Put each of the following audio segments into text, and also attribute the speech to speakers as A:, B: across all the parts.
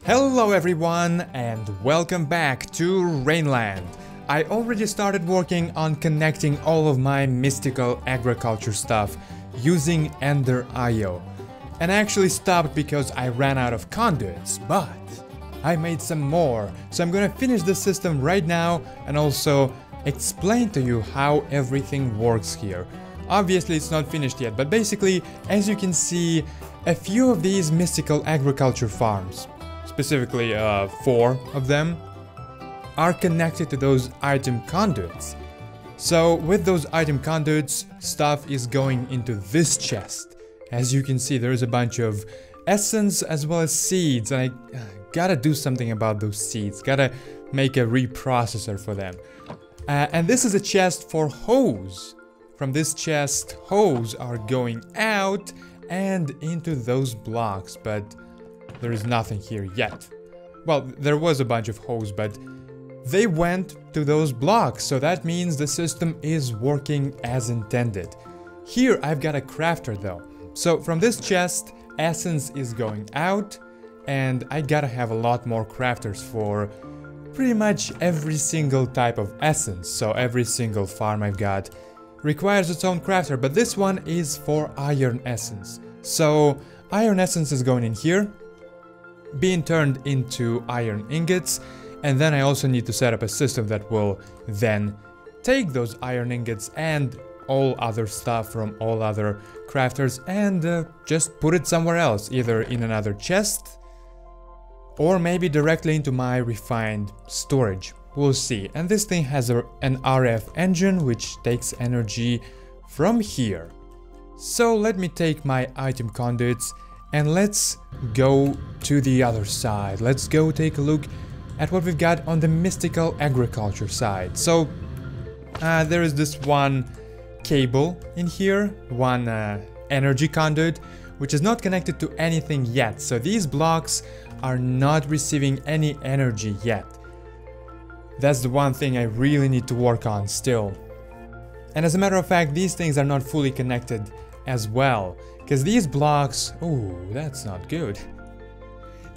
A: Hello everyone and welcome back to Rayneland. I already started working on connecting all of my mystical agriculture stuff using Ender IO. And I actually stopped because I ran out of conduits, but I made some more. So I'm gonna finish the system right now and also explain to you how everything works here. Obviously it's not finished yet, but basically, as you can see, a few of these mystical agriculture farms, specifically 4 of them, are connected to those item conduits. So with those item conduits, stuff is going into this chest. As you can see, there's a bunch of essence as well as seeds, and I gotta do something about those seeds, gotta make a reprocessor for them. And this is a chest for hose. From this chest, hose are going out and into those blocks, but there is nothing here yet. Well, there was a bunch of hose, but they went to those blocks, so that means the system is working as intended. Here I've got a crafter though. So from this chest, essence is going out, and I gotta have a lot more crafters for pretty much every single type of essence. So every single farm I've got requires its own crafter, but this one is for iron essence. So iron essence is going in here, being turned into iron ingots, and then I also need to set up a system that will then take those iron ingots and all other stuff from all other crafters and just put it somewhere else, either in another chest or maybe directly into my refined storage. We'll see. And this thing has an RF engine which takes energy from here. So let me take my item conduits and let's go to the other side. Let's go take a look at what we've got on the mystical agriculture side. So there is this one cable in here, one energy conduit, which is not connected to anything yet. So these blocks are not receiving any energy yet. That's the one thing I really need to work on still. And as a matter of fact, these things are not fully connected as well, because these blocks, oh, that's not good.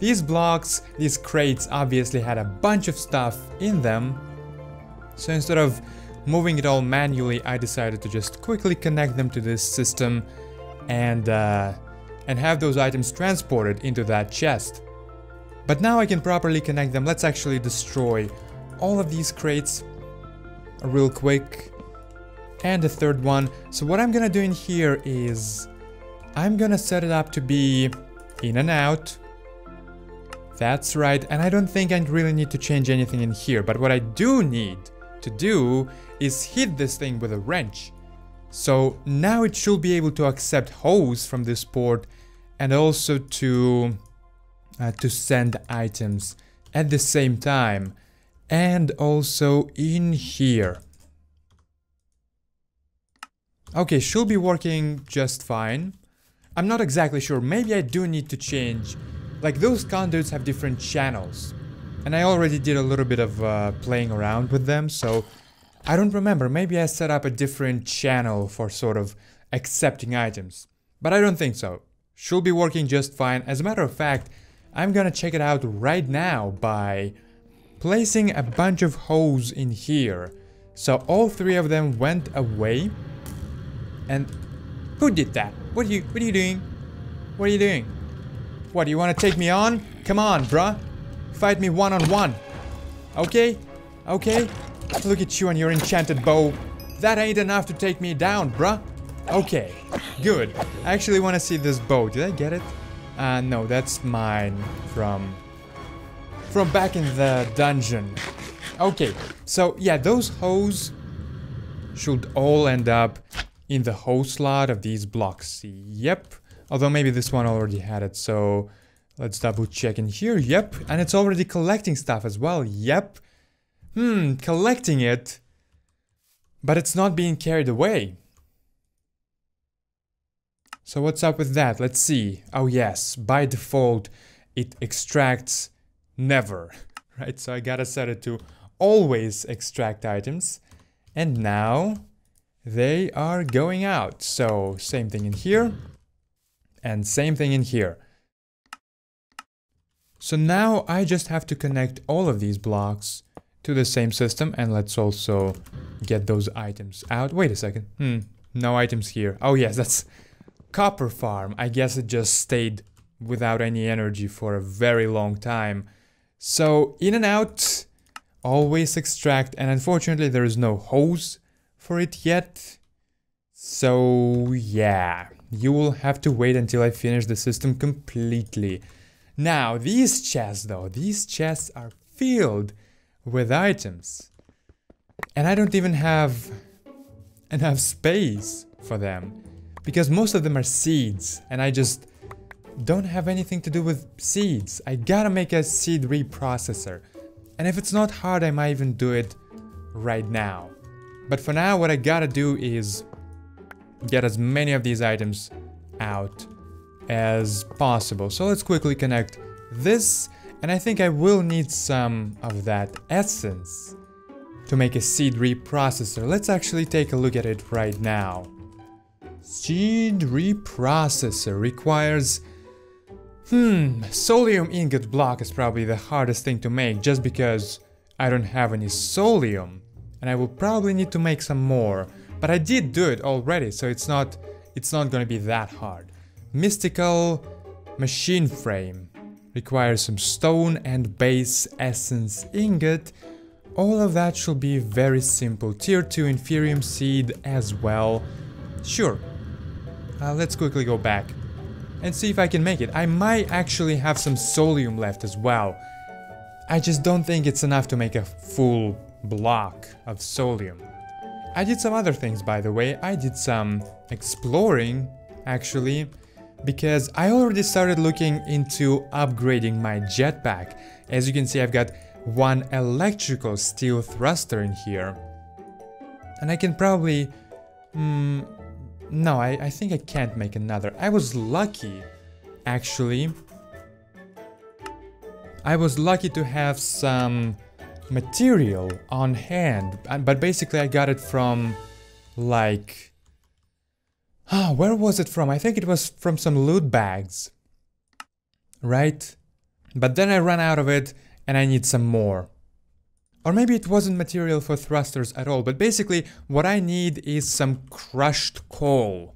A: These blocks, these crates obviously had a bunch of stuff in them. So instead of moving it all manually, I decided to just quickly connect them to this system and have those items transported into that chest. But now I can properly connect them. Let's actually destroy all of these crates real quick. And the third one. So what I'm gonna do in here is I'm gonna set it up to be in and out. That's right, and I don't think I really need to change anything in here, but what I do need to do is hit this thing with a wrench. So now it should be able to accept hose from this port and also to send items at the same time. And also in here. Okay, should be working just fine. I'm not exactly sure, maybe I do need to change. Like, those conduits have different channels. And I already did a little bit of playing around with them, so I don't remember. Maybe I set up a different channel for sort of accepting items. But I don't think so. Should be working just fine. As a matter of fact, I'm gonna check it out right now by placing a bunch of hose in here. So all 3 of them went away. And who did that? What are you doing? What are you doing? What, do you want to take me on? Come on, bruh. Fight me one-on-one. Okay? Okay? Look at you and your enchanted bow. That ain't enough to take me down, bruh. Okay. Good. I actually want to see this bow. Did I get it? No, that's mine from back in the dungeon. Okay. So, yeah, those hose should all end up in the hose slot of these blocks. Yep. Although maybe this one already had it, so let's double check in here. Yep. And it's already collecting stuff as well. Yep. Collecting it. But it's not being carried away. So what's up with that? Let's see. Oh yes, by default it extracts never. Right, so I gotta set it to always extract items. And now they are going out. So same thing in here. And same thing in here. So now I just have to connect all of these blocks to the same system, and let's also get those items out. Wait a second. No items here. Oh yes, that's copper farm. I guess it just stayed without any energy for a very long time. So in and out, always extract, and unfortunately there is no hose for it yet. So yeah, you will have to wait until I finish the system completely. Now these chests though, these chests are filled with items. And I don't even have enough space for them. Because most of them are seeds, and I just don't have anything to do with seeds. I gotta make a seed reprocessor. And if it's not hard, I might even do it right now. But for now, what I gotta do is get as many of these items out as possible. So let's quickly connect this, and I think I will need some of that essence to make a seed reprocessor. Let's actually take a look at it right now. Seed reprocessor requires... Solium ingot block is probably the hardest thing to make, just because I don't have any solium. And I will probably need to make some more. But I did do it already, so it's not gonna be that hard. Mystical machine frame requires some stone and base essence ingot. All of that should be very simple. Tier 2 inferium seed as well. Sure. Let's quickly go back and see if I can make it. I might actually have some solium left as well. I just don't think it's enough to make a full block of solium. I did some other things, by the way. I did some exploring, actually, because I already started looking into upgrading my jetpack. As you can see, I've got one electrical steel thruster in here. And I can probably... No, I think I can't make another. I was lucky, actually. I was lucky to have some material on hand, but basically I got it from, like... where was it from? I think it was from some loot bags. Right? But then I ran out of it, and I need some more. Or maybe it wasn't material for thrusters at all, but basically what I need is some crushed coal,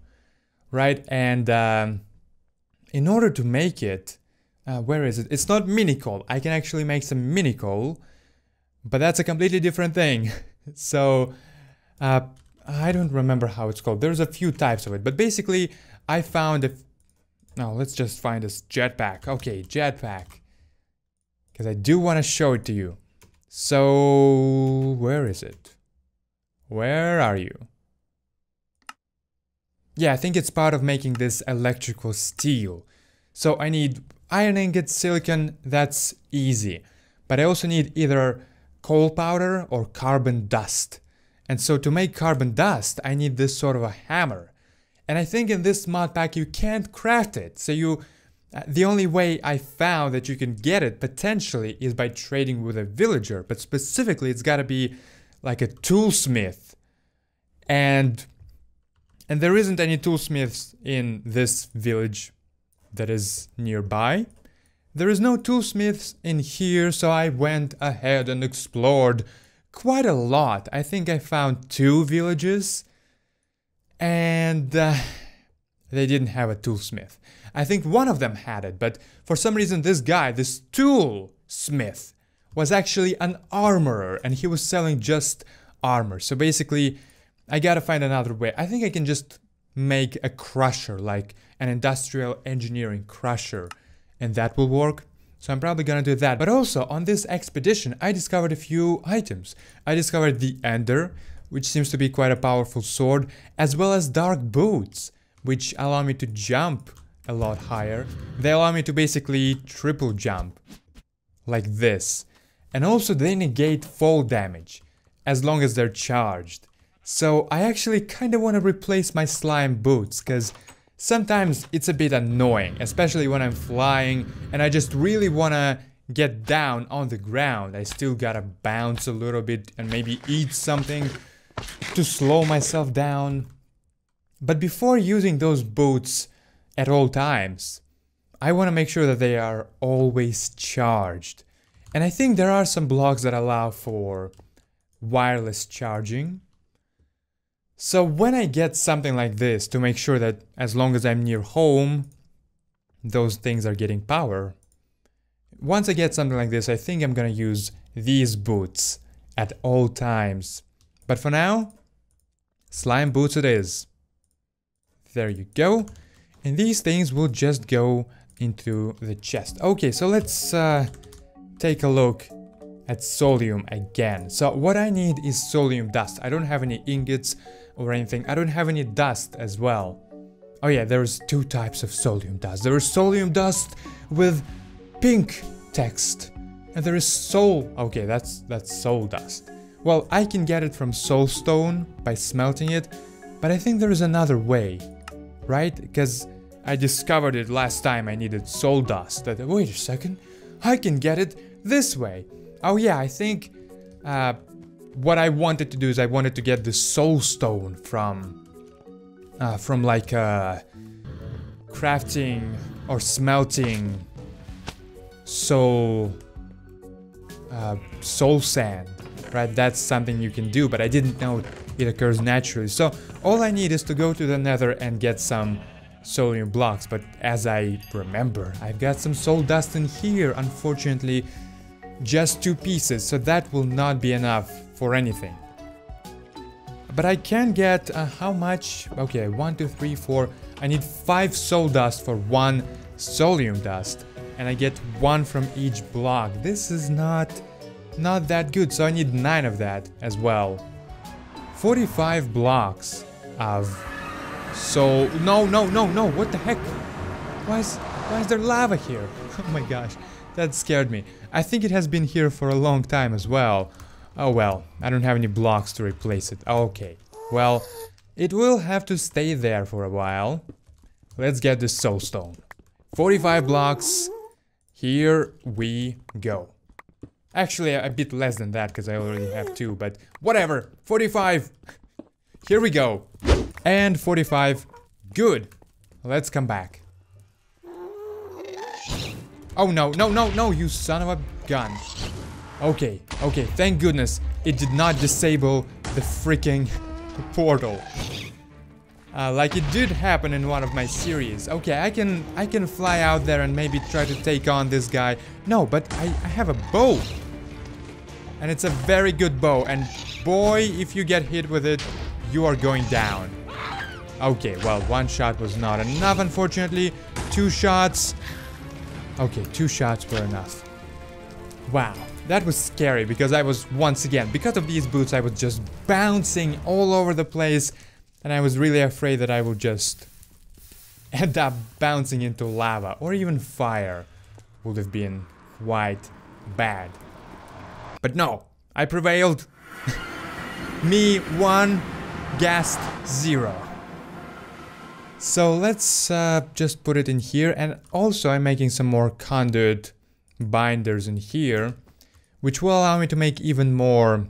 A: right? And in order to make it, where is it? It's not mini coal. I can actually make some mini coal, but that's a completely different thing. So I don't remember how it's called. There's a few types of it, but basically I found let's just find this jetpack. Okay, jetpack, because I do want to show it to you. So, where is it? Where are you? Yeah, I think it's part of making this electrical steel. So I need iron ingot, silicon, that's easy. But I also need either coal powder or carbon dust. And so to make carbon dust, I need this sort of a hammer. And I think in this mod pack you can't craft it. So the only way I found that you can get it potentially is by trading with a villager, but specifically it's gotta be like a toolsmith. And there isn't any toolsmiths in this village that is nearby. There is no toolsmiths in here, so I went ahead and explored quite a lot. I think I found 2 villages, and they didn't have a toolsmith. I think one of them had it, but for some reason this guy, this toolsmith, was actually an armorer, and he was selling just armor. So basically, I gotta find another way. I think I can just make a crusher, like an industrial engineering crusher, and that will work. So I'm probably gonna do that. But also, on this expedition, I discovered a few items. I discovered the Ender, which seems to be quite a powerful sword, as well as dark boots, which allow me to jump a lot higher. They allow me to basically triple jump, like this. And also they negate fall damage, as long as they're charged. So I actually kinda wanna replace my slime boots, cause sometimes it's a bit annoying, especially when I'm flying and I just really wanna get down on the ground. I still gotta bounce a little bit and maybe eat something to slow myself down. But before using those boots at all times, I want to make sure that they are always charged. And I think there are some blocks that allow for wireless charging. So when I get something like this to make sure that as long as I'm near home, those things are getting power. Once I get something like this, I think I'm gonna use these boots at all times. But for now, slime boots it is. There you go. And these things will just go into the chest. Okay, so let's take a look at solium again. So what I need is solium dust. I don't have any ingots or anything. I don't have any dust as well. Oh yeah, there's two types of solium dust. There is solium dust with pink text. And there is soul. Okay, that's soul dust. Well, I can get it from soulstone by smelting it, but I think there is another way, right? Because I discovered it last time I needed soul dust. Wait a second, I can get it this way. Oh yeah, I think what I wanted to do is I wanted to get the soulstone from like crafting or smelting soul sand, right? That's something you can do, but I didn't know it occurs naturally. So all I need is to go to the Nether and get some solium blocks, but as I remember, I've got some soul dust in here. Unfortunately, just 2 pieces, so that will not be enough for anything. But I can get how much? Okay, 1, 2, 3, 4. I need 5 soul dust for 1 solium dust, and I get 1 from each block. This is not that good, so I need 9 of that as well. 45 blocks of soul. No, what the heck? Why is there lava here? Oh my gosh, that scared me. I think it has been here for a long time as well. Oh well, I don't have any blocks to replace it. Okay, well, it will have to stay there for a while. Let's get this soulstone. 45 blocks. Here we go. Actually, a bit less than that because I already have 2, but whatever. 45. Here we go. And 45. Good. Let's come back. Oh no, you son of a gun. Okay, thank goodness it did not disable the freaking portal. Like it did happen in one of my series. Okay, I can fly out there and maybe try to take on this guy. No, but I have a bow. And it's a very good bow. And boy, if you get hit with it, you are going down. Okay, well, 1 shot was not enough, unfortunately. 2 shots. Okay, 2 shots were enough. Wow, that was scary because I was, once again, because of these boots, I was just bouncing all over the place. And I was really afraid that I would just end up bouncing into lava or even fire. Would have been quite bad. But no, I prevailed. Me 1, Ghast 0. So let's just put it in here. And also I'm making some more conduit binders in here, which will allow me to make even more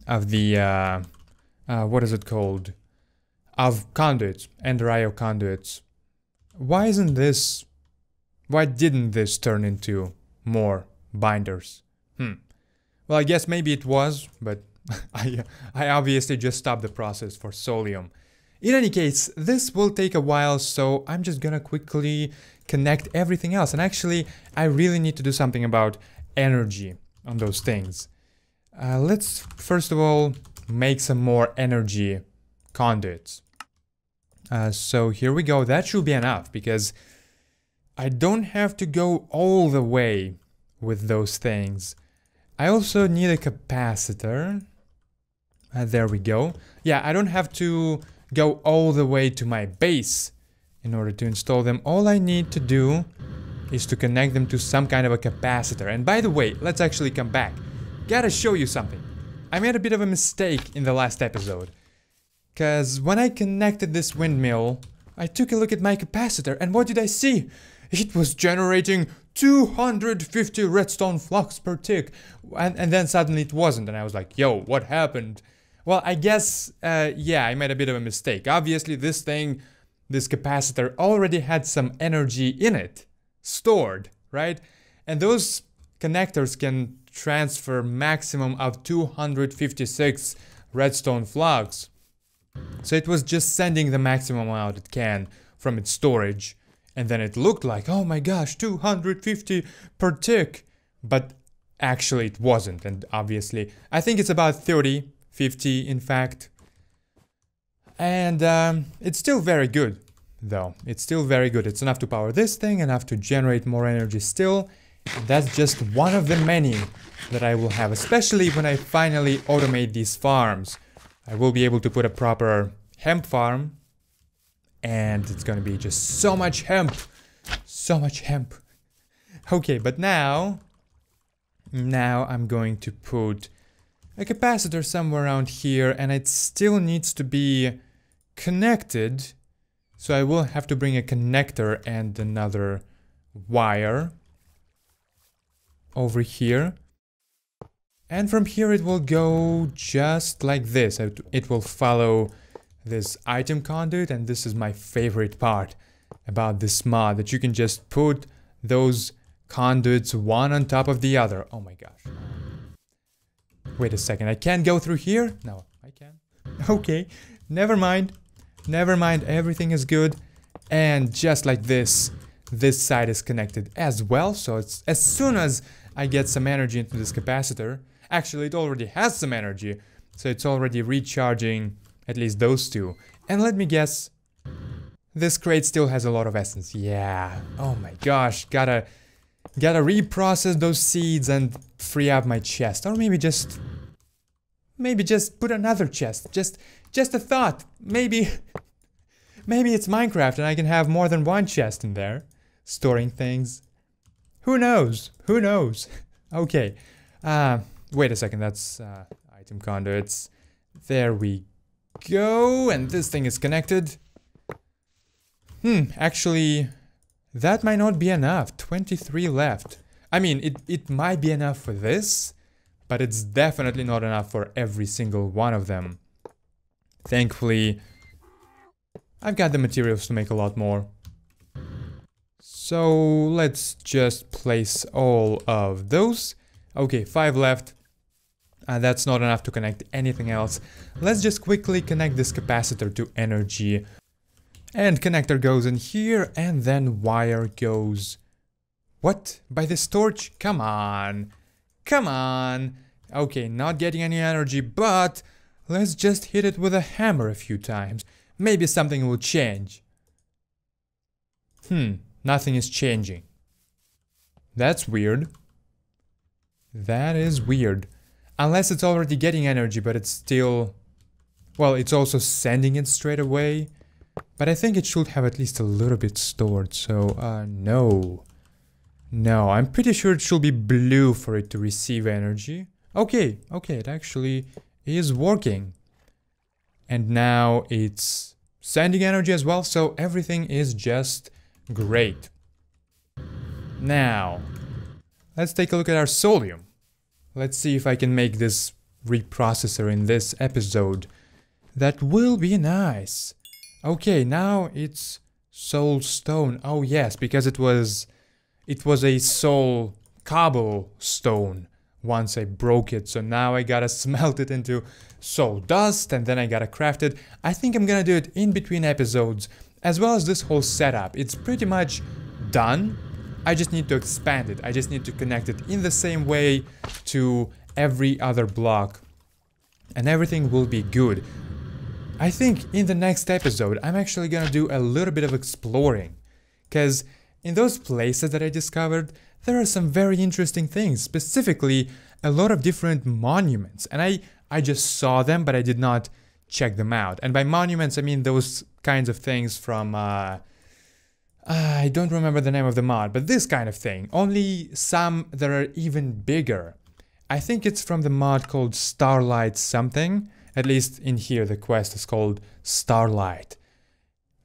A: of the, what is it called? Of conduits, Ender IO conduits. Why didn't this turn into more binders? Well, I guess maybe it was, but I obviously just stopped the process for solium. In any case, this will take a while, so I'm just gonna quickly connect everything else. And actually, I really need to do something about energy on those things. Let's first of all make some more energy conduits. So here we go. That should be enough because I don't have to go all the way with those things. I also need a capacitor. There we go. Yeah, I don't have to go all the way to my base in order to install them. All I need to do is to connect them to some kind of a capacitor. And by the way, let's actually come back. Gotta show you something. I made a bit of a mistake in the last episode. Because when I connected this windmill, I took a look at my capacitor, and what did I see? It was generating 250 redstone flux per tick. And then suddenly it wasn't, and I was like, yo, what happened? Well, I guess, yeah, I made a bit of a mistake. Obviously, this capacitor already had some energy in it. stored, right? And those connectors can transfer maximum of 256 redstone flux. So it was just sending the maximum amount it can from its storage. And then it looked like, oh my gosh, 250 per tick. But actually it wasn't. And obviously, I think it's about 30, 50 in fact. And it's still very good, though. It's still very good. It's enough to power this thing, enough to generate more energy still. And that's just one of the many that I will have, especially when I finally automate these farms. I will be able to put a proper hemp farm. And it's gonna be just so much hemp. So much hemp. Okay, but now I'm going to put a capacitor somewhere around here, and it still needs to be connected. So I will have to bring a connector and another wire over here. And from here it will go just like this. It will follow this item conduit, and this is my favorite part about this mod, that you can just put those conduits one on top of the other. Oh my gosh. Wait a second, I can't go through here? No, I can. Okay, never mind. Never mind, everything is good. And just like this side is connected as well. So it's as soon as I get some energy into this capacitor, actually it already has some energy, so it's already recharging at least those two. And let me guess, this crate still has a lot of essence. Yeah, oh my gosh, gotta reprocess those seeds and free up my chest. Or maybe just put another chest. Just a thought. Maybe it's Minecraft and I can have more than one chest in there, storing things. Who knows? Who knows? Okay. Wait a second, that's item conduits. There we go, and this thing is connected. Actually, that might not be enough. 23 left. I mean, it might be enough for this, but it's definitely not enough for every single one of them. Thankfully, I've got the materials to make a lot more. So let's just place all of those. Okay, 5 left. That's not enough to connect anything else. Let's just quickly connect this capacitor to energy. And connector goes in here, and then wire goes... What? By this torch? Come on. Come on. Okay, not getting any energy, but let's just hit it with a hammer a few times. Maybe something will change. Nothing is changing. That's weird. That is weird. Unless it's already getting energy, but it's still... Well, it's also sending it straight away. But I think it should have at least a little bit stored, so, no. No, I'm pretty sure it should be blue for it to receive energy. Okay, it actually is working. And now it's sending energy as well, so everything is just great. Now, let's take a look at our solium. Let's see if I can make this reprocessor in this episode. That will be nice. Okay, now it's soul stone. Oh yes, because it was a soul cobblestone once I broke it. So now I gotta smelt it into soul dust, and then I gotta craft it. I think I'm gonna do it in between episodes, as well as this whole setup. It's pretty much done. I just need to expand it. I just need to connect it in the same way to every other block, and everything will be good. I think in the next episode, I'm actually gonna do a little bit of exploring, because in those places that I discovered, there are some very interesting things, specifically a lot of different monuments, and I just saw them, but I did not check them out. And by monuments, I mean those kinds of things from, I don't remember the name of the mod, but this kind of thing, only some that are even bigger. I think it's from the mod called Starlight something. At least in here, the quest is called Starlight.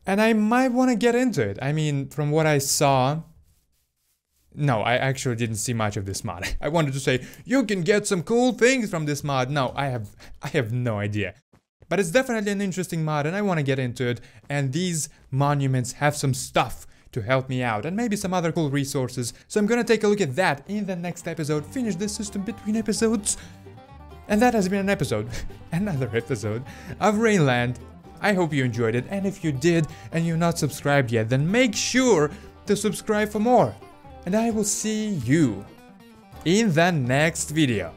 A: And I might want to get into it. I mean, from what I saw... No, I actually didn't see much of this mod. I wanted to say, you can get some cool things from this mod. No, I have no idea. But it's definitely an interesting mod, and I want to get into it. And these monuments have some stuff to help me out, and maybe some other cool resources. So I'm gonna take a look at that in the next episode, finish this system between episodes. And that has been an episode, another episode of Rayneland. I hope you enjoyed it, and if you did and you're not subscribed yet, then make sure to subscribe for more. And I will see you in the next video.